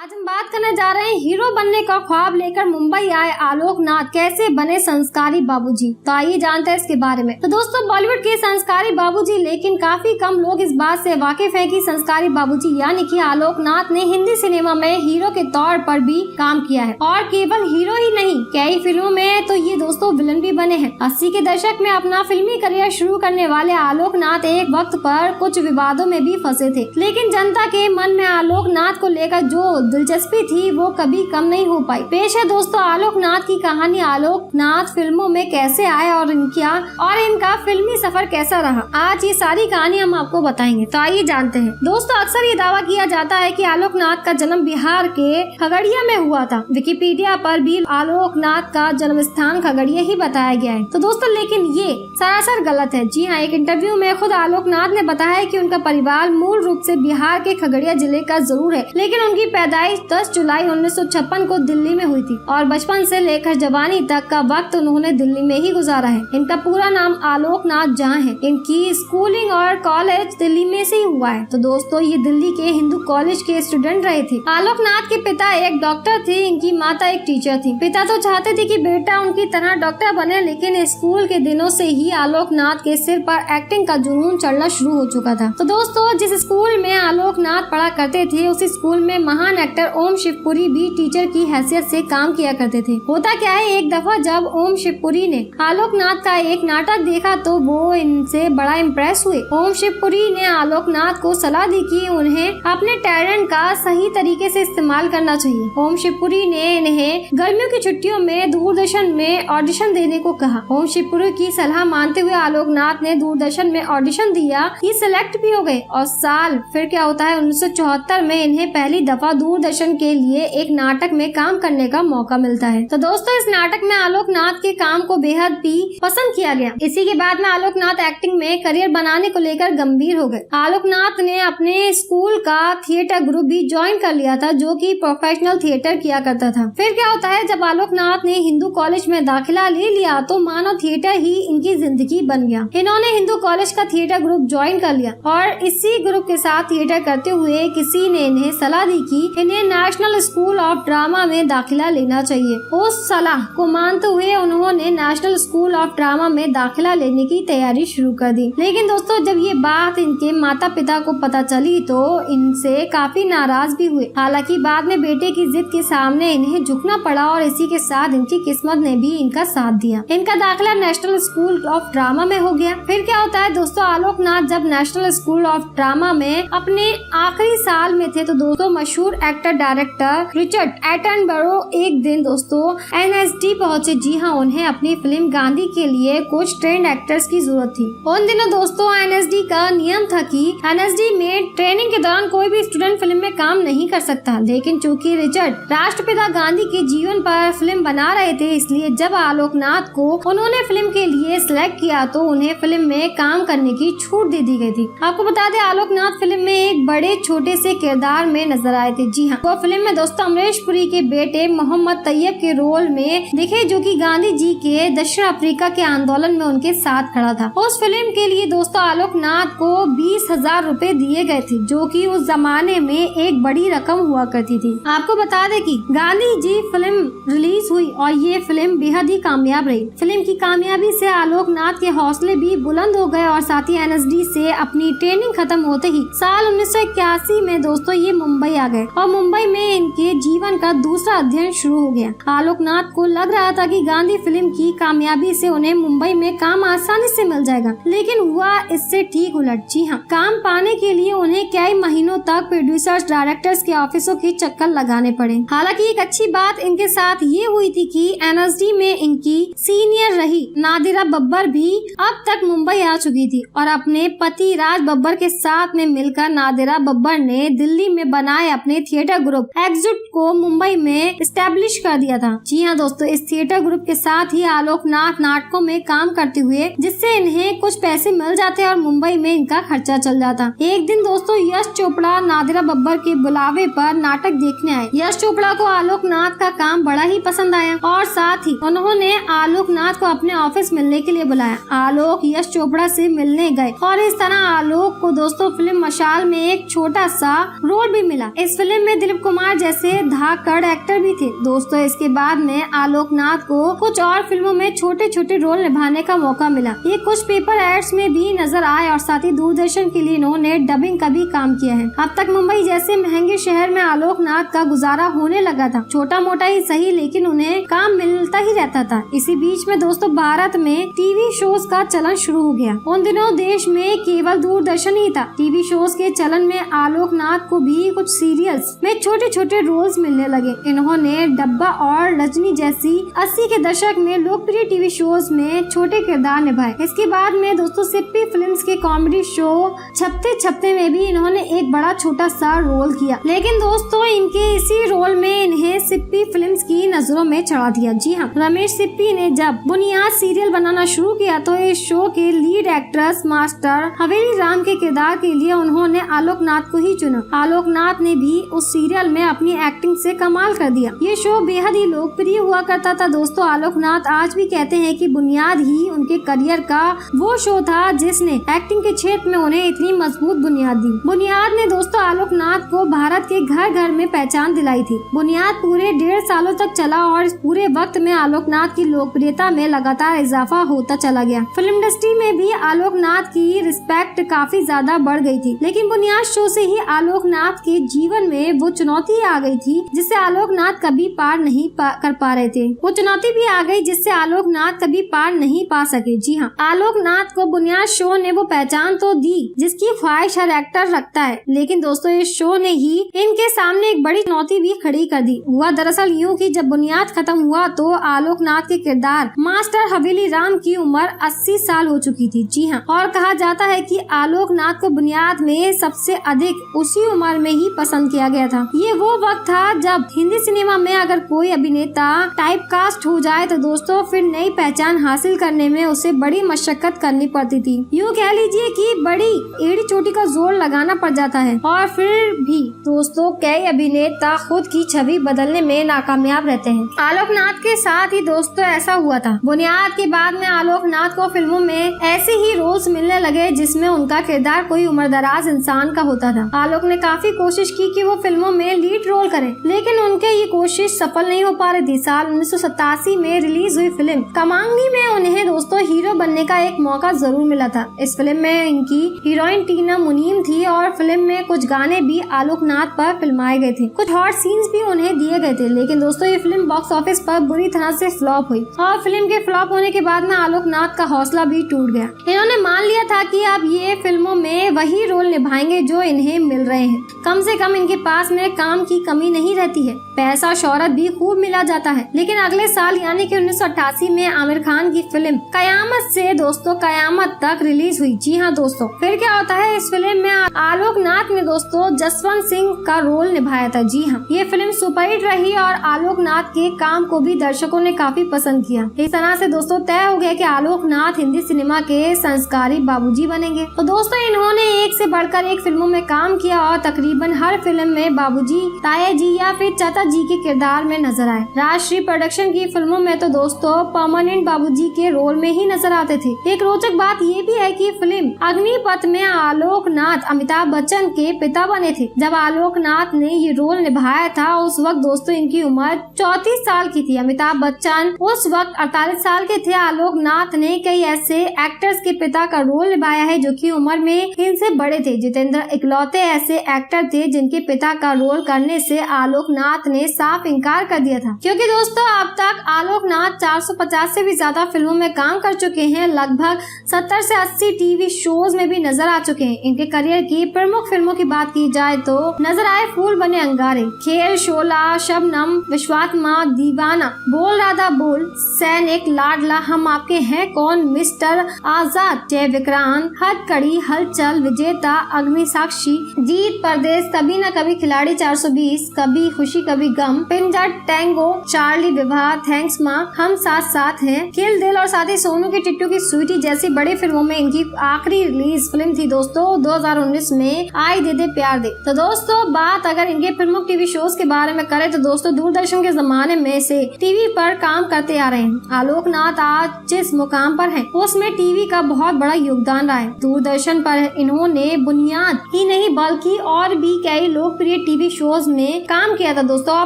आज हम बात करने जा रहे हैं हीरो बनने का ख्वाब लेकर मुंबई आए आलोक नाथ कैसे बने संस्कारी बाबूजी। तो आइए जानते हैं इसके बारे में। तो दोस्तों, बॉलीवुड के संस्कारी बाबूजी, लेकिन काफी कम लोग इस बात से वाकिफ हैं कि संस्कारी बाबूजी यानी कि आलोक नाथ ने हिंदी सिनेमा में हीरो के तौर पर भी काम किया है और केवल हीरो ही नहीं, कई फिल्मों में तो ये दोस्तों विलन भी बने हैं। 80 के दशक में अपना फिल्मी करियर शुरू करने वाले आलोक नाथ एक वक्त पर कुछ विवादों में भी फंसे थे, लेकिन जनता के मन में आलोक नाथ को लेकर जो दिलचस्पी थी वो कभी कम नहीं हो पाई। पेश है दोस्तों आलोक नाथ की कहानी। आलोक नाथ फिल्मों में कैसे आए और इनका फिल्मी सफर कैसा रहा, आज ये सारी कहानी हम आपको बताएंगे। तो आइए जानते हैं। दोस्तों, अक्सर ये दावा किया जाता है कि आलोक नाथ का जन्म बिहार के खगड़िया में हुआ था। विकिपीडिया पर भी आलोक नाथ का जन्म स्थान खगड़िया ही बताया गया है। तो दोस्तों, लेकिन ये सरासर गलत है। जी हाँ, एक इंटरव्यू में खुद आलोक नाथ ने बताया है कि उनका परिवार मूल रूप से बिहार के खगड़िया जिले का जरूर है, लेकिन उनकी पैदाइश 10 जुलाई 1956 को दिल्ली में हुई थी और बचपन से लेकर जवानी तक का वक्त उन्होंने दिल्ली में ही गुजारा है। इनका पूरा नाम आलोक नाथ झा है। इनकी स्कूलिंग और कॉलेज दिल्ली में से ही हुआ है। तो दोस्तों, ये दिल्ली के हिंदू कॉलेज के स्टूडेंट रहे थे। आलोक नाथ के पिता एक डॉक्टर थे, इनकी माता एक टीचर थी। पिता तो चाहते थे कि बेटा उनकी तरह डॉक्टर बने, लेकिन स्कूल के दिनों से ही आलोक नाथ के सिर पर एक्टिंग का जुनून चढ़ना शुरू हो चुका था। तो दोस्तों, जिस स्कूल में आलोक नाथ पढ़ा करते थे, उसी स्कूल में महान एक्टर ओम शिवपुरी भी टीचर की हैसियत से काम किया करते थे। होता क्या है, एक दफा जब ओम शिवपुरी ने आलोक नाथ का एक नाटक देखा तो वो इनसे बड़ा इम्प्रेस हुए। ओम शिवपुरी ने आलोक नाथ को सलाह दी कि उन्हें अपने टैलेंट का सही तरीके से इस्तेमाल करना चाहिए। ओम शिवपुरी ने इन्हें गर्मियों की छुट्टियों में दूरदर्शन में ऑडिशन देने को कहा। ओम शिवपुरी की सलाह मानते हुए आलोक नाथ ने दूरदर्शन में ऑडिशन दिया। ये सिलेक्ट भी हो गए और साल फिर क्या होता है 1974 में इन्हें पहली दफा दूरदर्शन के लिए एक नाटक में काम करने का मौका मिलता है। तो दोस्तों, इस नाटक में आलोक नाथ के काम को बेहद भी पसंद किया गया। इसी के बाद में आलोक नाथ एक्टिंग में करियर बनाने को लेकर गंभीर हो गए। आलोक नाथ ने अपने स्कूल का थिएटर ग्रुप भी ज्वाइन कर लिया था, जो कि प्रोफेशनल थिएटर किया करता था। फिर क्या होता है, जब आलोक नाथ ने हिंदू कॉलेज में दाखिला ले लिया तो मानो थिएटर ही इनकी जिंदगी बन गया। इन्होंने हिंदू कॉलेज का थिएटर ग्रुप ज्वाइन कर लिया और इसी ग्रुप के साथ थिएटर करते हुए किसी ने इन्हें सलाह दी कि इन्हें नेशनल स्कूल ऑफ ड्रामा में दाखिला लेना चाहिए। उस सलाह को मानते हुए उन्होंने नेशनल स्कूल ऑफ ड्रामा में दाखिला लेने की तैयारी शुरू कर दी। लेकिन दोस्तों, जब ये बात इनके माता पिता को पता चली तो इनसे काफी नाराज भी हुए। हालांकि बाद में बेटे की जिद के सामने इन्हें झुकना पड़ा और इसी के साथ इनकी किस्मत ने भी इनका साथ दिया। इनका दाखिला नेशनल स्कूल ऑफ ड्रामा में हो गया। फिर क्या होता है दोस्तों, आलोक नाथ जब नेशनल स्कूल ऑफ ड्रामा में अपने आखिरी साल में थे तो दोस्तों मशहूर एक्टर डायरेक्टर रिचर्ड एटनबरो एक दिन दोस्तों NSD पहुंचे। जी हाँ, उन्हें अपनी फिल्म गांधी के लिए कुछ ट्रेंड एक्टर्स की जरूरत थी। उन दिनों दोस्तों NSD का नियम था कि NSD में ट्रेनिंग के दौरान कोई भी स्टूडेंट फिल्म में काम नहीं कर सकता, लेकिन चूंकि रिचर्ड राष्ट्रपिता गांधी के जीवन पर फिल्म बना रहे थे, इसलिए जब आलोक नाथ को उन्होंने फिल्म के लिए सिलेक्ट किया तो उन्हें फिल्म में काम करने की छूट दे दी गई थी। आपको बता दें, आलोक नाथ फिल्म में एक बड़े छोटे से किरदार में नजर आए थे। जी हाँ, वो फिल्म में दोस्तों अमरीश पुरी के बेटे मोहम्मद तैयब के रोल में दिखे, जो कि गांधी जी के दक्षिण अफ्रीका के आंदोलन में उनके साथ खड़ा था। उस फिल्म के लिए दोस्तों आलोक नाथ को 20,000 रुपए दिए गए थे, जो कि उस जमाने में एक बड़ी रकम हुआ करती थी। आपको बता दें कि गांधी जी फिल्म रिलीज हुई और ये फिल्म बेहद ही कामयाब रही। फिल्म की कामयाबी से आलोक नाथ के हौसले भी बुलंद हो गए और साथ ही NSD से अपनी ट्रेनिंग खत्म होते ही साल 1981 में दोस्तों ये मुंबई आ गए और मुंबई में इनके जीवन का दूसरा अध्ययन शुरू हो गया। आलोक नाथ को लग रहा था कि गांधी फिल्म की कामयाबी से उन्हें मुंबई में काम आसानी से मिल जाएगा, लेकिन हुआ इससे ठीक उलट। जी हाँ, काम पाने के लिए उन्हें कई महीनों तक प्रोड्यूसर्स डायरेक्टर्स के ऑफिसों के चक्कर लगाने पड़े। हालांकि एक अच्छी बात इनके साथ ये हुई थी कि NSD में इनकी सीनियर रही नादिरा बब्बर भी अब तक मुंबई आ चुकी थी और अपने पति राज बब्बर के साथ में मिलकर नादिरा बब्बर ने दिल्ली में बनाए अपने थिएटर ग्रुप एग्जिट को मुंबई में एस्टेब्लिश कर दिया था। जी हाँ दोस्तों, इस थिएटर ग्रुप के साथ ही आलोक नाथ नाटकों में काम करते हुए, जिससे इन्हें कुछ पैसे मिल जाते और मुंबई में इनका खर्चा चल जाता। एक दिन दोस्तों यश चोपड़ा नादिरा बब्बर के बुलावे पर नाटक देखने आए। यश चोपड़ा को आलोक नाथ का काम बड़ा ही पसंद आया और साथ ही उन्होंने आलोक नाथ को अपने ऑफिस मिलने के लिए बुलाया। आलोक यश चोपड़ा से मिलने गए और इस तरह आलोक को दोस्तों फिल्म मशाल में एक छोटा सा रोल भी मिला। इस फिल्म में में दिलीप कुमार जैसे धाकड़ एक्टर भी थे। दोस्तों इसके बाद में आलोकनाथ को कुछ और फिल्मों में छोटे छोटे रोल निभाने का मौका मिला। ये कुछ पेपर एड्स में भी नजर आए और साथ ही दूरदर्शन के लिए इन्होंने डबिंग का भी काम किया है। अब तक मुंबई जैसे महंगे शहर में आलोकनाथ का गुजारा होने लगा था, छोटा मोटा ही सही, लेकिन उन्हें काम मिलता ही रहता था। इसी बीच में दोस्तों भारत में टीवी शोज का चलन शुरू हो गया। उन दिनों देश में केवल दूरदर्शन ही था। टीवी शोज के चलन में आलोकनाथ को भी कुछ सीरियल्स में छोटे छोटे रोल्स मिलने लगे। इन्होंने डब्बा और रजनी जैसी 80 के दशक में लोकप्रिय टीवी शोज में छोटे किरदार निभाए। इसके बाद में दोस्तों सिप्पी फिल्म्स के कॉमेडी शो छपते छपते में भी इन्होंने एक बड़ा छोटा सा रोल किया, लेकिन दोस्तों इनके इसी रोल में इन्हें सिप्पी फिल्म्स की नजरों में चढ़ा दिया। जी हाँ, रमेश सिप्पी ने जब बुनियाद सीरियल बनाना शुरू किया तो इस शो के लीड एक्ट्रेस मास्टर हवेली राम के किरदार के लिए उन्होंने आलोकनाथ को ही चुना। आलोकनाथ ने भी उस सीरियल में अपनी एक्टिंग से कमाल कर दिया। ये शो बेहद ही लोकप्रिय हुआ करता था। दोस्तों आलोकनाथ आज भी कहते हैं कि बुनियाद ही उनके करियर का वो शो था जिसने एक्टिंग के क्षेत्र में उन्हें इतनी मजबूत बुनियाद दी। बुनियाद ने दोस्तों आलोकनाथ को भारत के घर घर में पहचान दिलाई थी। बुनियाद पूरे 1.5 सालों तक चला और इस पूरे वक्त में आलोकनाथ की लोकप्रियता में लगातार इजाफा होता चला गया। फिल्म इंडस्ट्री में भी आलोकनाथ की रिस्पेक्ट काफी ज्यादा बढ़ गई थी, लेकिन बुनियाद शो से ही आलोकनाथ के जीवन में वो चुनौती आ गई थी जिसे आलोकनाथ कभी पार नहीं कर पा रहे थे। वो चुनौती भी आ गई जिससे आलोकनाथ कभी पार नहीं पा सके। जी हाँ, आलोकनाथ को बुनियाद शो ने वो पहचान तो दी जिसकी ख्वाहिश हर एक्टर रखता है, लेकिन दोस्तों इस शो ने ही इनके सामने एक बड़ी चुनौती भी खड़ी कर दी। हुआ दरअसल यूँ कि जब बुनियाद खत्म हुआ तो आलोकनाथ के किरदार मास्टर हवेली राम की उम्र 80 साल हो चुकी थी। जी हाँ, और कहा जाता है कि आलोकनाथ को बुनियाद में सबसे अधिक उसी उम्र में ही पसंद किया गया था। ये वो वक्त था जब हिंदी सिनेमा में अगर कोई अभिनेता टाइपकास्ट हो जाए तो दोस्तों फिर नई पहचान हासिल करने में उसे बड़ी मशक्कत करनी पड़ती थी। यूँ कह लीजिए कि बड़ी एड़ी चोटी का जोर लगाना पड़ जाता है और फिर भी दोस्तों कई अभिनेता खुद की छवि बदलने में नाकामयाब रहते हैं। आलोकनाथ के साथ ही दोस्तों ऐसा हुआ था। बुनियाद के बाद में आलोकनाथ को फिल्मों में ऐसे ही रोल्स मिलने लगे जिसमें उनका किरदार कोई उम्रदराज इंसान का होता था। आलोक ने काफी कोशिश की कि वो फिल्मों में लीड रोल करें, लेकिन उनके ये कोशिश सफल नहीं हो पा रही थी। साल 1987 में रिलीज हुई फिल्म कमांगी में उन्हें दोस्तों हीरो बनने का एक मौका जरूर मिला था। इस फिल्म में इनकी हीरोइन टीना मुनीम थी और फिल्म में कुछ गाने भी आलोकनाथ पर फिल्माए गए थे। कुछ हॉट सीन्स भी उन्हें दिए गए थे, लेकिन दोस्तों ये फिल्म बॉक्स ऑफिस पर बुरी तरह से फ्लॉप हुई और फिल्म के फ्लॉप होने के बाद में आलोकनाथ का हौसला भी टूट गया। इन्होंने मान लिया था कि अब ये फिल्मों में वही रोल निभाएंगे जो इन्हें मिल रहे हैं। कम से कम इनके पास में काम की कमी नहीं रहती है, पैसा शोहरत भी खूब मिला जाता है। लेकिन अगले साल यानी कि 1988 में आमिर खान की फिल्म कयामत से दोस्तों कयामत तक रिलीज हुई। जी हाँ दोस्तों, फिर क्या होता है, इस फिल्म में आलोकनाथ ने दोस्तों जसवंत सिंह का रोल निभाया था। जी हाँ, ये फिल्म सुपरहिट रही और आलोकनाथ के काम को भी दर्शकों ने काफी पसंद किया। इस तरह से दोस्तों तय हो गया कि आलोकनाथ हिंदी सिनेमा के संस्कारी बाबूजी बनेंगे। तो दोस्तों इन्होंने एक से बढ़कर एक फिल्मों में काम किया और तकरीबन हर फिल्म में बाबूजी, ताया जी या फिर चाचा जी के किरदार में नजर आए। राजश्री प्रोडक्शन की फिल्मों में तो दोस्तों परमानेंट बाबूजी के रोल में ही नजर आते थे। एक रोचक बात ये भी है कि फिल्म अग्निपथ में आलोकनाथ अमिताभ बच्चन के पिता बने थे। जब आलोकनाथ ने ये रोल निभाया था उस वक्त दोस्तों इनकी उम्र 34 साल की थी। अमिताभ बच्चन उस वक्त 48 साल के थे। आलोकनाथ ने कई ऐसे एक्टर्स के पिता का रोल निभाया है जो कि उम्र में इनसे बड़े थे। जितेंद्र इकलौते ऐसे एक्टर थे जिनके पिता का रोल करने से आलोकनाथ ने साफ इनकार कर दिया था, क्योंकि दोस्तों अब तक आलोकनाथ 450 से भी ज्यादा फिल्मों में काम कर चुके हैं। लगभग 70 से 80 टीवी शोज में भी नजर आ चुके हैं। इनके करियर की प्रमुख फिल्मों की बात की जाए तो नजर आए फूल बने अंगारे, खेल, शोला, शबनम, विश्वात्मा, दीवाना, बोल राधा बोल, सैनिक, लाडला, हम आपके हैं कौन, मिस्टर आजाद, जय विक्रांत, हथकड़ी, हलचल, विजेता, अग्नि साक्षी, जीत, परदेश, कभी न कभी, खिलाड़ी 420, कभी खुशी कभी गम, पिंजर, टैंगो, चार्ली, विवाह, थैंक्स माँ, हम साथ साथ हैं, किल दिल और साथ ही सोनू की टिट्टू की स्वीटी जैसी बड़ी फिल्मों में इनकी आखिरी रिलीज फिल्म थी दोस्तों 2019 में आई दे दे प्यार दे। तो दोस्तों बात अगर इनके प्रमुख टीवी शोज के बारे में करें तो दोस्तों दूरदर्शन के जमाने में से टीवी पर काम करते आ रहे हैं। आलोक नाथ आज जिस मुकाम पर है उसमें टीवी का बहुत बड़ा योगदान रहा है। दूरदर्शन पर इन्होंने बुनियाद ही नहीं बल्कि और भी कई लोकप्रिय टीवी शोज में काम किया था दोस्तों। और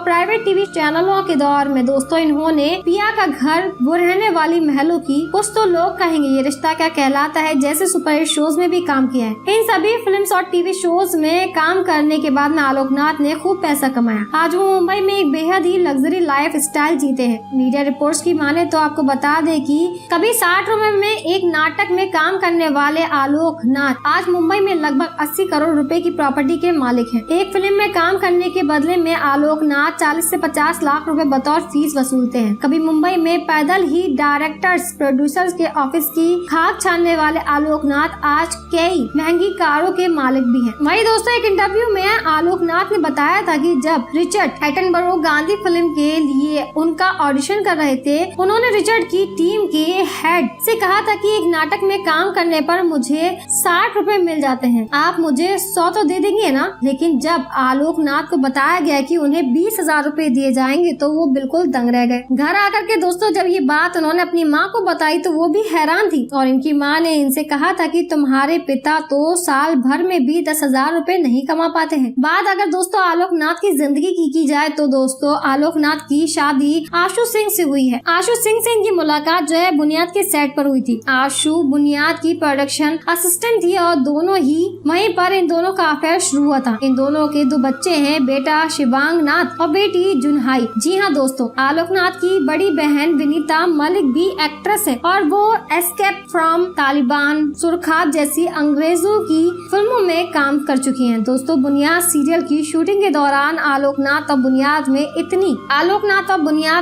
प्राइवेट टीवी चैनलों के दौर में दोस्तों इन्होंने पिया का घर, वो रहने वाली महलों की, कुछ तो लोग कहेंगे, ये रिश्ता क्या कहलाता है जैसे सुपरहिट शोज में भी काम किया है। इन सभी फिल्म्स और टीवी शोज में काम करने के बाद में आलोक नाथ ने खूब पैसा कमाया। आज वो मुंबई में एक बेहद ही लग्जरी लाइफ स्टाइल जीते हैं। मीडिया रिपोर्ट्स की माने तो आपको बता दे कि कभी 60 रुपए में एक नाटक में काम करने वाले आलोक नाथ आज मुंबई में लगभग 80 करोड़ रुपए की प्रॉपर्टी के मालिक हैं। एक फिल्म में काम करने के बदले में आलोक नाथ 40 से 50 लाख रुपए बतौर फीस वसूलते हैं। कभी मुंबई में पैदल ही डायरेक्टर्स, प्रोड्यूसर्स के ऑफिस की खाक छानने वाले आलोक नाथ आज कई महंगी कारों के मालिक भी हैं। वहीं दोस्तों एक इंटरव्यू में आलोक नाथ ने बताया था कि जब रिचर्ड एटनबरो गांधी फिल्म के लिए उनका ऑडिशन कर रहे थे, उन्होंने रिचर्ड की टीम के हेड से कहा था कि एक नाटक में काम करने पर मुझे 60 रुपए मिल जाते हैं, आप मुझे 100 तो दे देंगे ना। लेकिन जब आलोक नाथ को बताया गया कि उन्हें 20,000 रुपए दिए जाएंगे तो वो बिल्कुल दंग रह गए। घर आकर के दोस्तों जब ये बात उन्होंने अपनी माँ को बताई तो वो भी हैरान थी और इनकी माँ ने इनसे कहा था कि तुम्हारे पिता तो साल भर में भी 10,000 रुपए नहीं कमा पाते हैं। बात अगर दोस्तों आलोक नाथ की जिंदगी की जाए तो दोस्तों आलोक नाथ की शादी आशु सिंह से हुई है। आशु सिंह से इनकी मुलाकात जो है बुनियाद के सेट पर हुई थी। आशु बुनियाद की प्रोडक्शन असिस्टेंट थी और दोनों ही वहीं पर इन दोनों का अफेयर शुरू हुआ था। इन दोनों के 2 बच्चे हैं, बेटा शिवांग नाथ और बेटी जुनहाई। जी हाँ दोस्तों, आलोक नाथ की बड़ी बहन विनीता मलिक भी एक्ट्रेस है और वो एस्केप फ्रॉम तालिबान, सुरखाब जैसी अंग्रेजों की फिल्मों में काम कर चुकी हैं। दोस्तों बुनियाद सीरियल की शूटिंग के दौरान आलोक नाथ और बुनियाद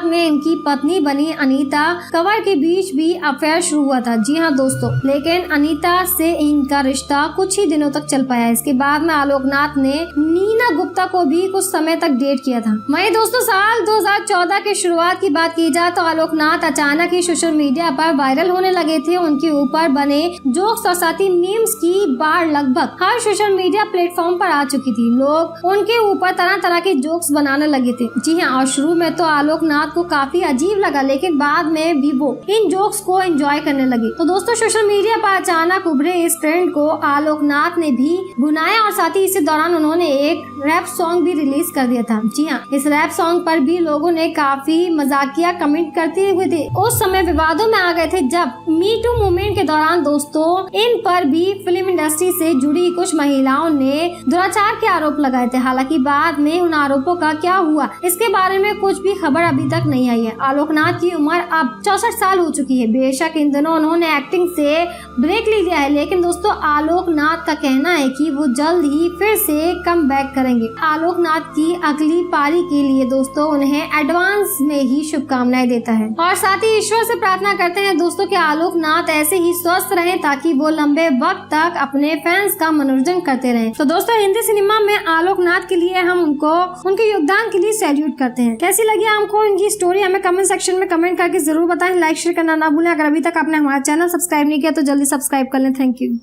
में इनकी पत्नी बनी अनीता कंवर के बीच भी अफेयर शुरू हुआ था। जी हाँ दोस्तों, लेकिन अनीता से इनका रिश्ता कुछ ही दिनों तक चल पाया। इसके बाद में आलोक नाथ ने नीना गुप्ता को भी कुछ समय तक डेट किया था। वहीं दोस्तों साल 2014 के शुरुआत की बात की जाए तो आलोक नाथ अचानक ही सोशल मीडिया पर वायरल होने लगे थे। उनके ऊपर बने जोक्स और साथ ही मीम्स की बाढ़ लगभग हर सोशल मीडिया प्लेटफॉर्म पर आ चुकी थी। लोग उनके ऊपर तरह तरह के जोक्स बनाने लगे थे। जी हाँ, और शुरू में तो आलोक नाथ को काफी अजीब लगा लेकिन बाद में भी वो इन जोक्स को एंजॉय करने लगे। तो दोस्तों सोशल मीडिया पर अचानक उभरे इस ट्रेंड को आलोक नाथ ने भी भुनाया और साथ ही इसी दौरान उन्होंने एक रैप सॉन्ग भी रिलीज कर दिया था। जी हाँ, इस रैप सॉन्ग पर भी लोगों ने काफी मजाकिया कमेंट करते हुए थे। उस समय विवादों में आ गए थे जब मी टू मूवमेंट के दौरान दोस्तों इन पर भी फिल्म इंडस्ट्री से जुड़ी कुछ महिलाओं ने दुराचार के आरोप लगाए थे। हालांकि बाद में उन आरोपों का क्या हुआ इसके बारे में कुछ भी खबर अभी तक नहीं आई है। आलोक नाथ की उम्र अब 64 साल हो चुकी है। बेशक इन दिनों उन्होंने एक्टिंग से ब्रेक ले लिया है लेकिन दोस्तों आलोक नाथ का कहना है कि वो जल्द ही फिर से कम बैक करेंगे। आलोक नाथ की अगली पारी के लिए दोस्तों उन्हें एडवांस में ही शुभकामनाएं देता है और साथ ही ईश्वर से प्रार्थना करते हैं दोस्तों कि आलोक नाथ ऐसे ही स्वस्थ रहें ताकि वो लंबे वक्त तक अपने फैंस का मनोरंजन करते रहें। तो दोस्तों हिंदी सिनेमा में आलोक नाथ के लिए हम उनको उनके योगदान के लिए सैल्यूट करते हैं। कैसी लगी हमको इनकी स्टोरी हमें कमेंट सेक्शन में कमेंट करके जरूर बताएं। लाइक शेयर करना ना भूलें। अगर अभी तक आपने हमारा चैनल सब्सक्राइब नहीं किया तो जल्दी सब्सक्राइब कर लें। Thank you.